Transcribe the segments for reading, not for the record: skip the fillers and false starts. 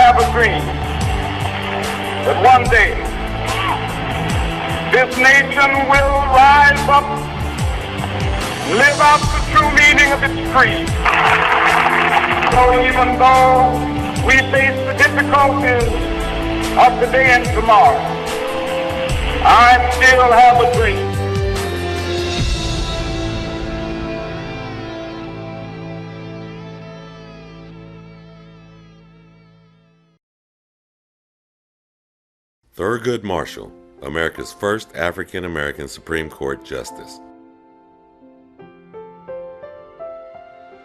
have a dream that one day this nation will rise up, live out the true meaning of its creed. So even though we face the difficulties of today and tomorrow, I still have a dream. Thurgood Marshall, America's first African-American Supreme Court Justice.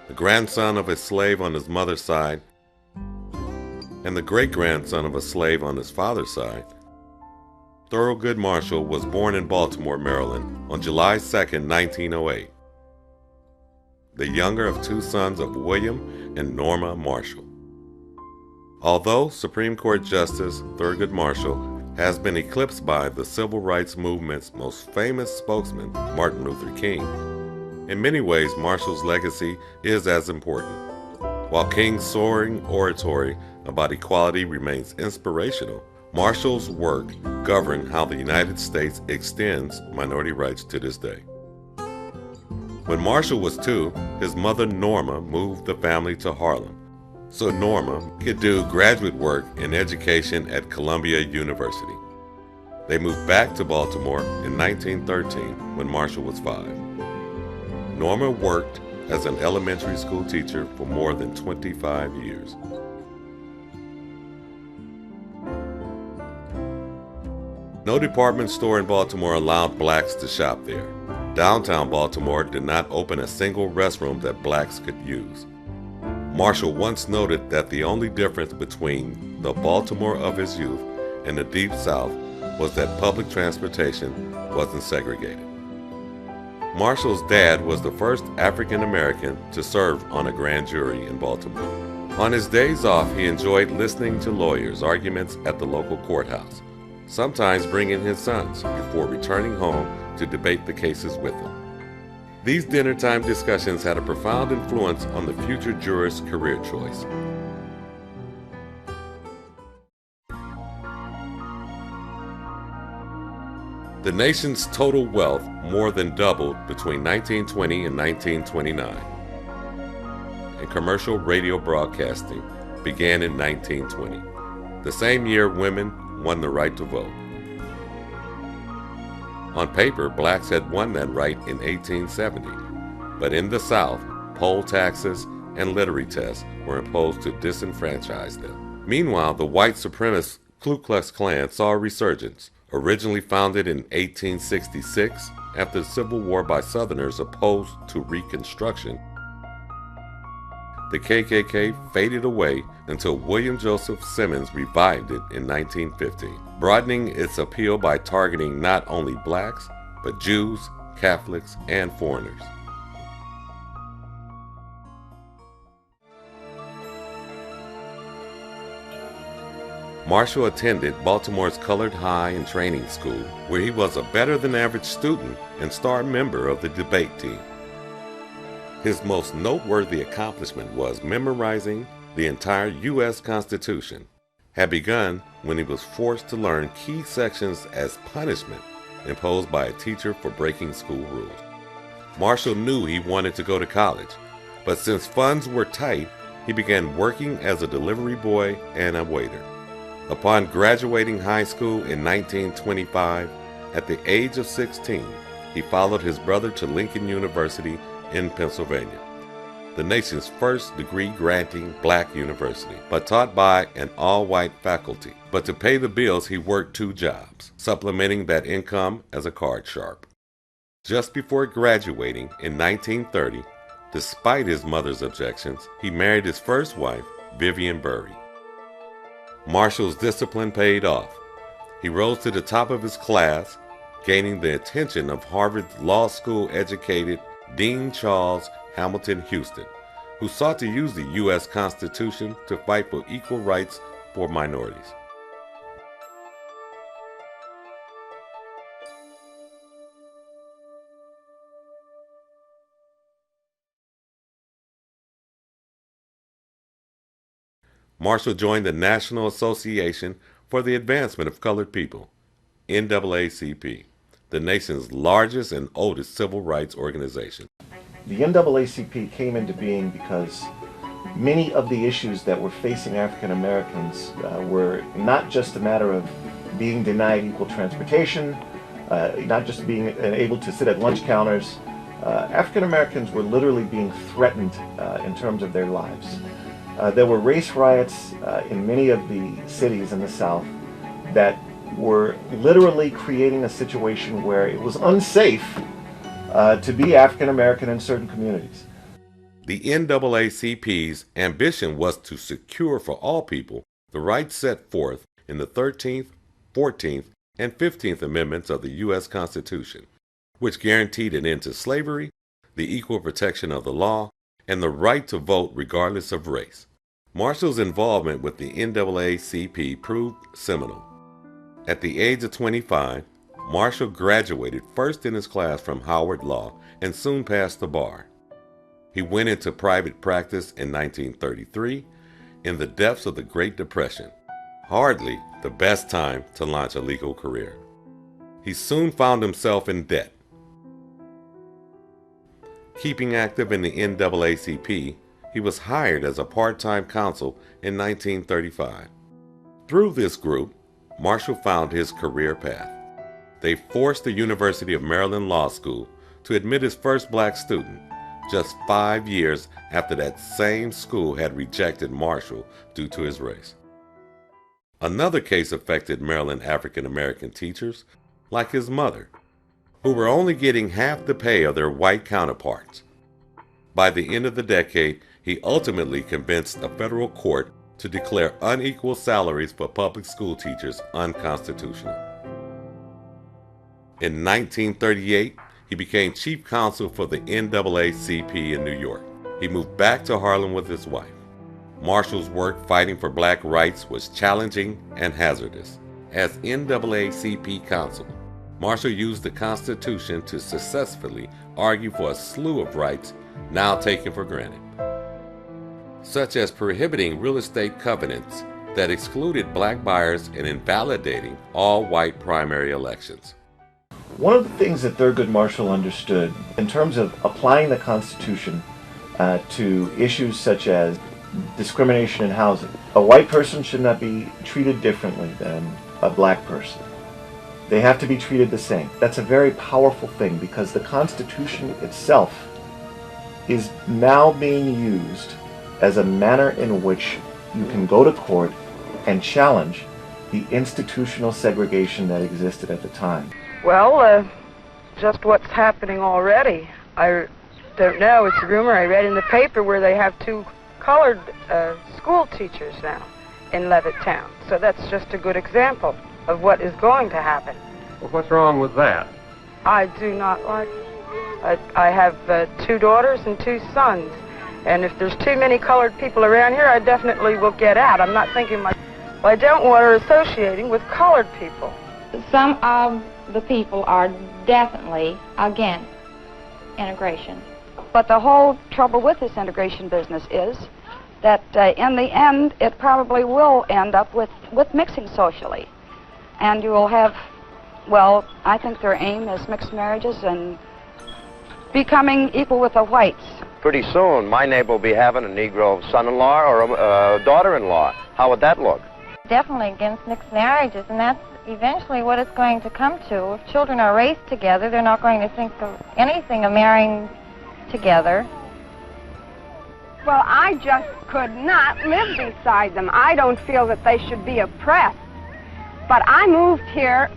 The grandson of a slave on his mother's side and the great-grandson of a slave on his father's side, Thurgood Marshall was born in Baltimore, Maryland on July 2, 1908, the younger of two sons of William and Norma Marshall. Although Supreme Court Justice Thurgood Marshall has been eclipsed by the civil rights movement's most famous spokesman, Martin Luther King, in many ways Marshall's legacy is as important. While King's soaring oratory about equality remains inspirational, Marshall's work governed how the United States extends minority rights to this day. When Marshall was 2, his mother Norma moved the family to Harlem, so Norma could do graduate work in education at Columbia University. They moved back to Baltimore in 1913 when Marshall was 5. Norma worked as an elementary school teacher for more than 25 years. No department store in Baltimore allowed blacks to shop there. Downtown Baltimore did not open a single restroom that blacks could use. Marshall once noted that the only difference between the Baltimore of his youth and the Deep South was that public transportation wasn't segregated. Marshall's dad was the first African American to serve on a grand jury in Baltimore. On his days off, he enjoyed listening to lawyers' arguments at the local courthouse, sometimes bringing his sons before returning home to debate the cases with them. These dinner-time discussions had a profound influence on the future juror's career choice. The nation's total wealth more than doubled between 1920 and 1929, and commercial radio broadcasting began in 1920, the same year women won the right to vote. On paper, blacks had won that right in 1870, but in the South, poll taxes and literary tests were imposed to disenfranchise them. Meanwhile, the white supremacist Ku Klux Klan saw a resurgence. Originally founded in 1866 after the Civil War by Southerners opposed to Reconstruction, the KKK faded away until William Joseph Simmons revived it in 1915, broadening its appeal by targeting not only blacks, but Jews, Catholics, and foreigners. Marshall attended Baltimore's Colored High and Training School, where he was a better-than-average student and star member of the debate team. His most noteworthy accomplishment was memorizing the entire U.S. Constitution, had begun when he was forced to learn key sections as punishment imposed by a teacher for breaking school rules. Marshall knew he wanted to go to college, but since funds were tight, he began working as a delivery boy and a waiter. Upon graduating high school in 1925, at the age of 16, he followed his brother to Lincoln University in Pennsylvania, the nation's first degree-granting black university, but taught by an all-white faculty. But to pay the bills, he worked 2 jobs, supplementing that income as a card sharp. Just before graduating in 1930, despite his mother's objections, he married his first wife, Vivian Bury. Marshall's discipline paid off. He rose to the top of his class, gaining the attention of Harvard Law School educated Dean Charles Hamilton Houston, who sought to use the U.S. Constitution to fight for equal rights for minorities. Marshall joined the National Association for the Advancement of Colored People, NAACP, the nation's largest and oldest civil rights organization. The NAACP came into being because many of the issues that were facing African Americans were not just a matter of being denied equal transportation, not just being able to sit at lunch counters. African Americans were literally being threatened in terms of their lives. There were race riots in many of the cities in the South that were literally creating a situation where it was unsafe to be African American in certain communities. The NAACP's ambition was to secure for all people the rights set forth in the 13th, 14th, and 15th Amendments of the U.S. Constitution, which guaranteed an end to slavery, the equal protection of the law, and the right to vote regardless of race. Marshall's involvement with the NAACP proved seminal. At the age of 25, Marshall graduated first in his class from Howard Law and soon passed the bar. He went into private practice in 1933 in the depths of the Great Depression, hardly the best time to launch a legal career. He soon found himself in debt. Keeping active in the NAACP, he was hired as a part-time counsel in 1935. Through this group, Marshall found his career path. They forced the University of Maryland Law School to admit his first black student, just 5 years after that same school had rejected Marshall due to his race. Another case affected Maryland African American teachers, like his mother, who were only getting half the pay of their white counterparts. By the end of the decade, he ultimately convinced a federal court to declare unequal salaries for public school teachers unconstitutional. In 1938, he became chief counsel for the NAACP in New York. He moved back to Harlem with his wife. Marshall's work fighting for black rights was challenging and hazardous. As NAACP counsel, Marshall used the Constitution to successfully argue for a slew of rights now taken for granted, such as prohibiting real estate covenants that excluded black buyers and invalidating all white primary elections. One of the things that Thurgood Marshall understood in terms of applying the Constitution to issues such as discrimination in housing, a white person should not be treated differently than a black person. They have to be treated the same. That's a very powerful thing because the Constitution itself is now being used as a manner in which you can go to court and challenge the institutional segregation that existed at the time. Well, just what's happening already. I don't know. It's a rumor I read in the paper where they have 2 colored school teachers now in Levittown. So that's just a good example of what is going to happen. Well, what's wrong with that? I do not like it. I have 2 daughters and 2 sons. And if there's too many colored people around here, I definitely will get out. I'm not thinking I don't want her associating with colored people. Some of the people are definitely against integration. But the whole trouble with this integration business is that in the end, it probably will end up with mixing socially. And you will have, well, I think their aim is mixed marriages and becoming equal with the whites. Pretty soon, my neighbor will be having a Negro son-in-law or a daughter-in-law. How would that look? Definitely against mixed marriages, and that's eventually what it's going to come to. If children are raised together, they're not going to think of anything of marrying together. Well, I just could not live beside them. I don't feel that they should be oppressed. But I moved here,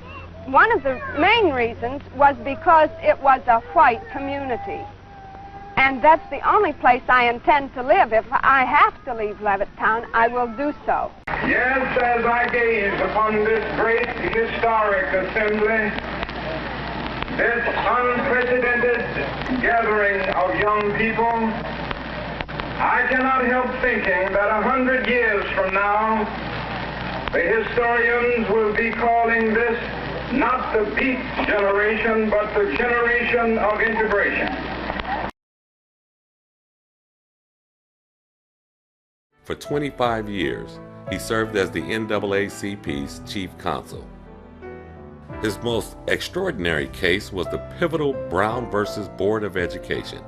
one of the main reasons was because it was a white community. And that's the only place I intend to live. If I have to leave Levittown, I will do so. Yes, as I gaze upon this great historic assembly, this unprecedented gathering of young people, I cannot help thinking that 100 years from now, the historians will be calling this not the Beat generation, but the generation of integration. For 25 years, he served as the NAACP's chief counsel. His most extraordinary case was the pivotal Brown versus Board of Education,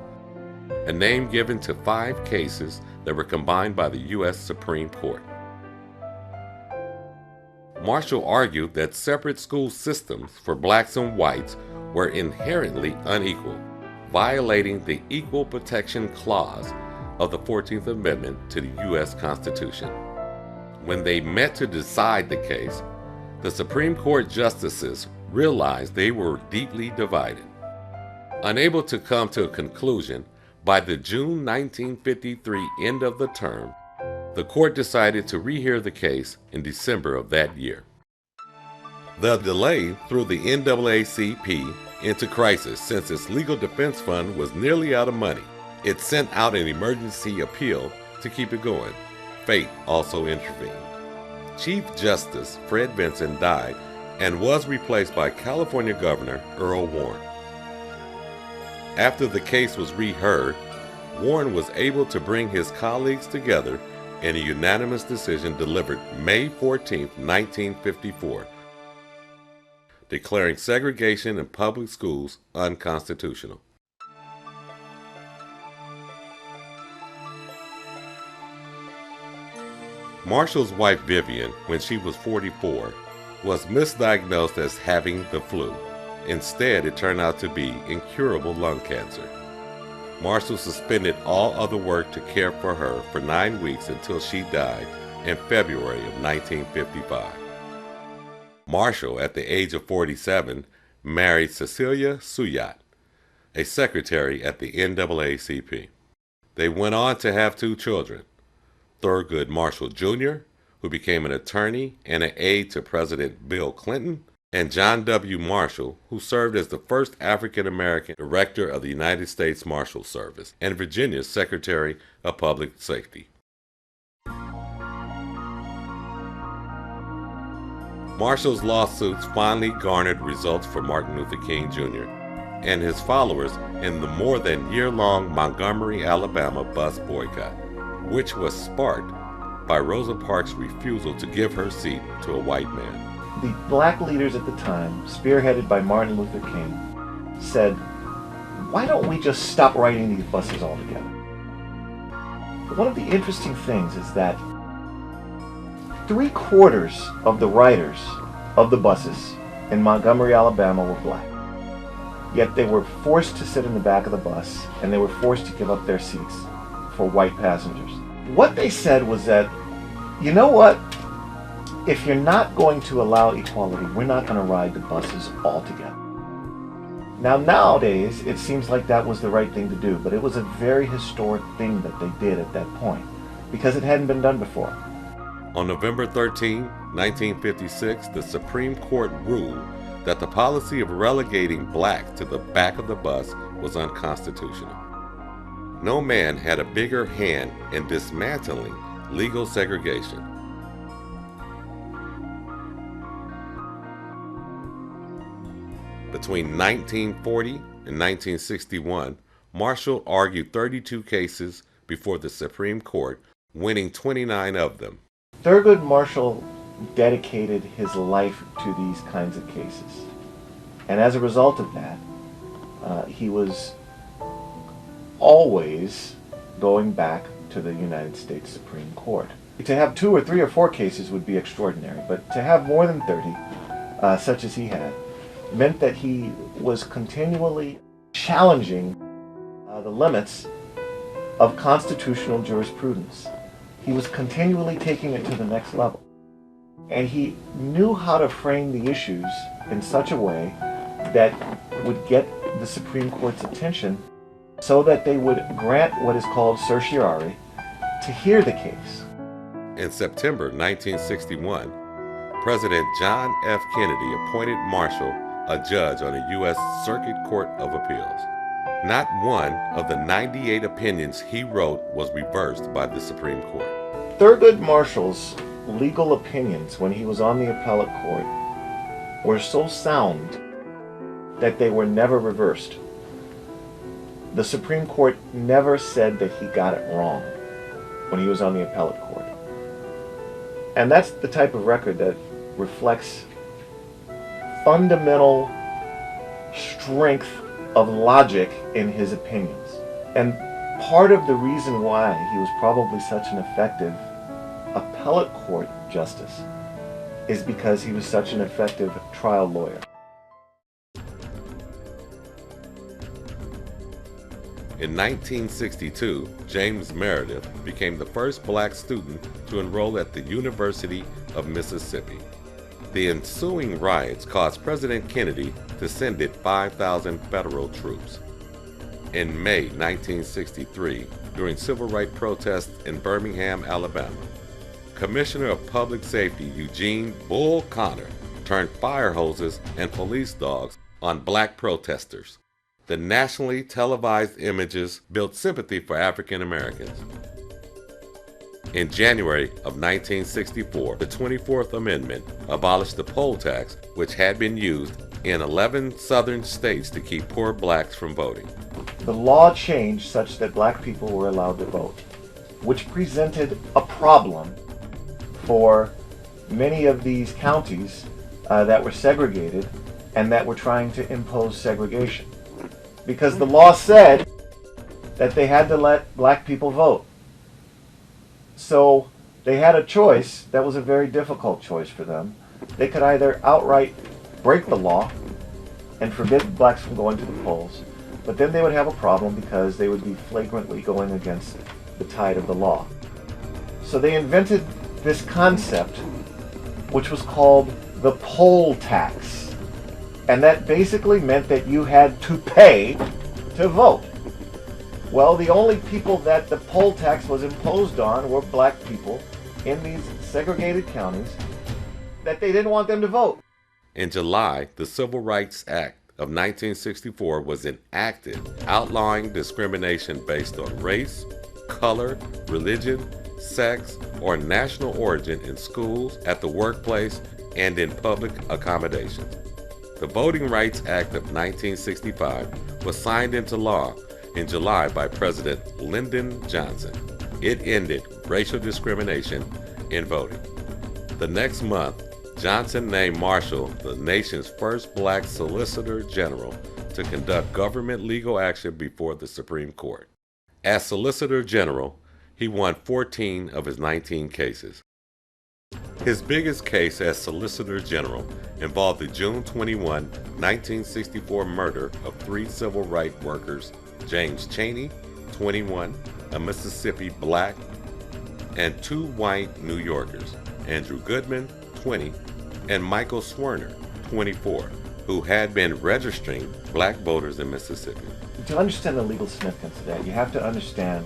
a name given to 5 cases that were combined by the U.S. Supreme Court. Marshall argued that separate school systems for blacks and whites were inherently unequal, violating the Equal Protection Clause of the 14th Amendment to the U.S. Constitution. When they met to decide the case, the Supreme Court justices realized they were deeply divided. Unable to come to a conclusion, by the June 1953 end of the term, the court decided to rehear the case in December of that year. The delay threw the NAACP into crisis since its legal defense fund was nearly out of money. It sent out an emergency appeal to keep it going. Fate also intervened. Chief Justice Fred Vinson died and was replaced by California Governor Earl Warren. After the case was reheard, Warren was able to bring his colleagues together in a unanimous decision delivered May 14, 1954, declaring segregation in public schools unconstitutional. Marshall's wife Vivian, when she was 44, was misdiagnosed as having the flu. Instead, it turned out to be incurable lung cancer. Marshall suspended all other work to care for her for 9 weeks until she died in February of 1955. Marshall, at the age of 47, married Cecilia Suyat, a secretary at the NAACP. They went on to have 2 children, Thurgood Marshall Jr., who became an attorney and an aide to President Bill Clinton, and John W. Marshall, who served as the first African-American director of the United States Marshal Service and Virginia's Secretary of Public Safety. Marshall's lawsuits finally garnered results for Martin Luther King Jr. and his followers in the more than year-long Montgomery, Alabama bus boycott, which was sparked by Rosa Parks' refusal to give her seat to a white man. The black leaders at the time, spearheaded by Martin Luther King, said, why don't we just stop riding these buses altogether? One of the interesting things is that 3/4 of the riders of the buses in Montgomery, Alabama were black. Yet they were forced to sit in the back of the bus and they were forced to give up their seats for white passengers. What they said was that, you know what? If you're not going to allow equality, we're not going to ride the buses altogether. Now, nowadays, it seems like that was the right thing to do, but it was a very historic thing that they did at that point, because it hadn't been done before. On November 13, 1956, the Supreme Court ruled that the policy of relegating blacks to the back of the bus was unconstitutional. No man had a bigger hand in dismantling legal segregation. Between 1940 and 1961, Marshall argued 32 cases before the Supreme Court, winning 29 of them. Thurgood Marshall dedicated his life to these kinds of cases. And as a result of that, he was always going back to the United States Supreme Court. To have 2 or 3 or 4 cases would be extraordinary, but to have more than 30, such as he had, meant that he was continually challenging the limits of constitutional jurisprudence. He was continually taking it to the next level. And he knew how to frame the issues in such a way that would get the Supreme Court's attention so that they would grant what is called certiorari to hear the case. In September 1961, President John F. Kennedy appointed Marshall a judge on the U.S. Circuit Court of Appeals. Not one of the 98 opinions he wrote was reversed by the Supreme Court. Thurgood Marshall's legal opinions when he was on the appellate court were so sound that they were never reversed. The Supreme Court never said that he got it wrong. when he was on the appellate court. And that's the type of record that reflects fundamental strength of logic in his opinions. And part of the reason why he was probably such an effective appellate court justice is because he was such an effective trial lawyer. In 1962, James Meredith became the first black student to enroll at the University of Mississippi. The ensuing riots caused President Kennedy to send it 5,000 federal troops. In May 1963, during civil rights protests in Birmingham, Alabama, Commissioner of Public Safety Eugene Bull Connor turned fire hoses and police dogs on black protesters. The nationally televised images built sympathy for African Americans. In January of 1964, the 24th Amendment abolished the poll tax, which had been used in 11 southern states to keep poor blacks from voting. The law changed such that black people were allowed to vote, which presented a problem for many of these counties that were segregated and that were trying to impose segregation. Because the law said that they had to let black people vote. So they had a choice that was a very difficult choice for them. They could either outright break the law and forbid blacks from going to the polls, but then they would have a problem because they would be flagrantly going against the tide of the law. So they invented this concept, which was called the poll tax. And that basically meant that you had to pay to vote. Well, the only people that the poll tax was imposed on were black people in these segregated counties that they didn't want them to vote. In July, the Civil Rights Act of 1964 was enacted, outlawing discrimination based on race, color, religion, sex, or national origin in schools, at the workplace, and in public accommodations. The Voting Rights Act of 1965 was signed into law in July by President Lyndon Johnson. It ended racial discrimination in voting. The next month, Johnson named Marshall the nation's first black Solicitor General to conduct government legal action before the Supreme Court. As Solicitor General, he won 14 of his 19 cases. His biggest case as Solicitor General involved the June 21, 1964 murder of 3 civil rights workers, James Chaney, 21, a Mississippi black, and 2 white New Yorkers, Andrew Goodman, 20, and Michael Swerner, 24, who had been registering black voters in Mississippi. To understand the legal significance of that, you have to understand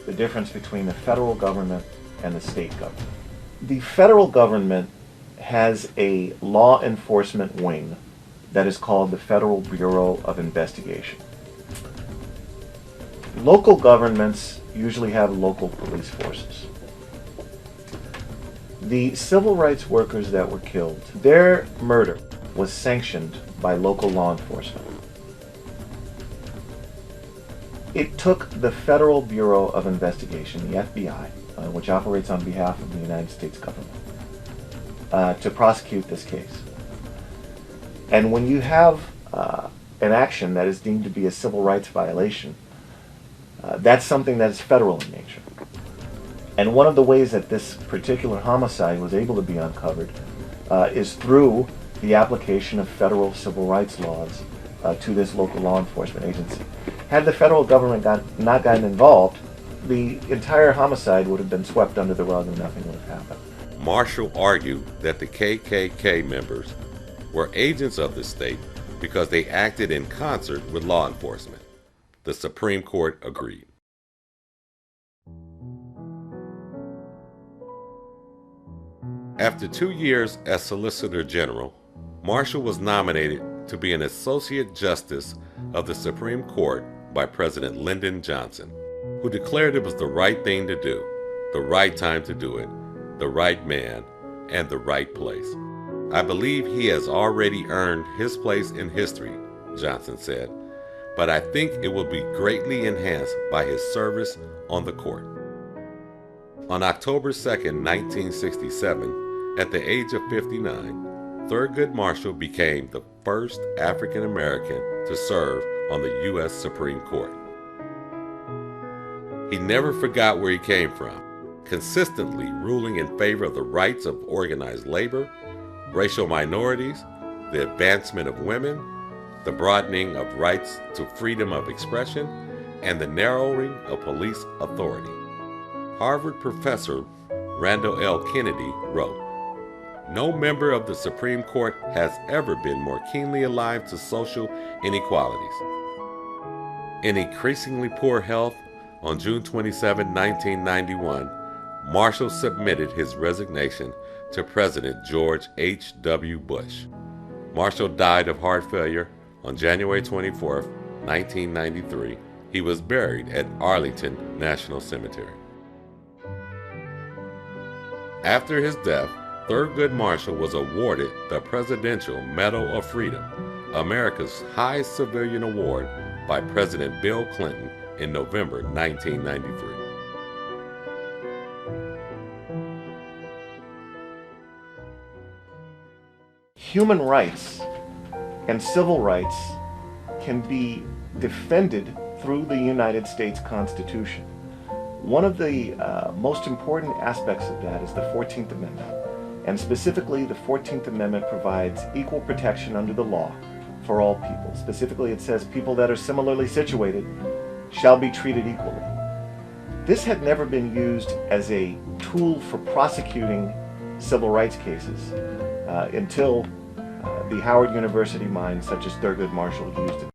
the difference between the federal government and the state government. The federal government has a law enforcement wing that is called the Federal Bureau of Investigation. Local governments usually have local police forces. The civil rights workers that were killed, their murder was sanctioned by local law enforcement. It took the Federal Bureau of Investigation, the FBI, which operates on behalf of the United States government, to prosecute this case. And when you have an action that is deemed to be a civil rights violation, that's something that is federal in nature. And one of the ways that this particular homicide was able to be uncovered is through the application of federal civil rights laws to this local law enforcement agency. Had the federal government not gotten involved, the entire homicide would have been swept under the rug and nothing would have happened. Marshall argued that the KKK members were agents of the state because they acted in concert with law enforcement. The Supreme Court agreed. After 2 years as Solicitor General, Marshall was nominated to be an Associate Justice of the Supreme Court by President Lyndon Johnson, who declared it was the right thing to do, the right time to do it, the right man, and the right place. I believe he has already earned his place in history, Johnson said, but I think it will be greatly enhanced by his service on the court. On October 2nd, 1967, at the age of 59, Thurgood Marshall became the first African American to serve on the U.S. Supreme Court. He never forgot where he came from, consistently ruling in favor of the rights of organized labor, racial minorities, the advancement of women, the broadening of rights to freedom of expression, and the narrowing of police authority. Harvard professor Randall L. Kennedy wrote, "No member of the Supreme Court has ever been more keenly alive to social inequalities." In increasingly poor health, on June 27, 1991, Marshall submitted his resignation to President George H.W. Bush. Marshall died of heart failure on January 24, 1993. He was buried at Arlington National Cemetery. After his death, Thurgood Marshall was awarded the Presidential Medal of Freedom, America's highest civilian award, by President Bill Clinton in November 1993. Human rights and civil rights can be defended through the United States Constitution. One of the most important aspects of that is the 14th Amendment. And specifically, the 14th Amendment provides equal protection under the law for all people. Specifically, it says people that are similarly situated shall be treated equally. This had never been used as a tool for prosecuting civil rights cases until the Howard University minds such as Thurgood Marshall used it.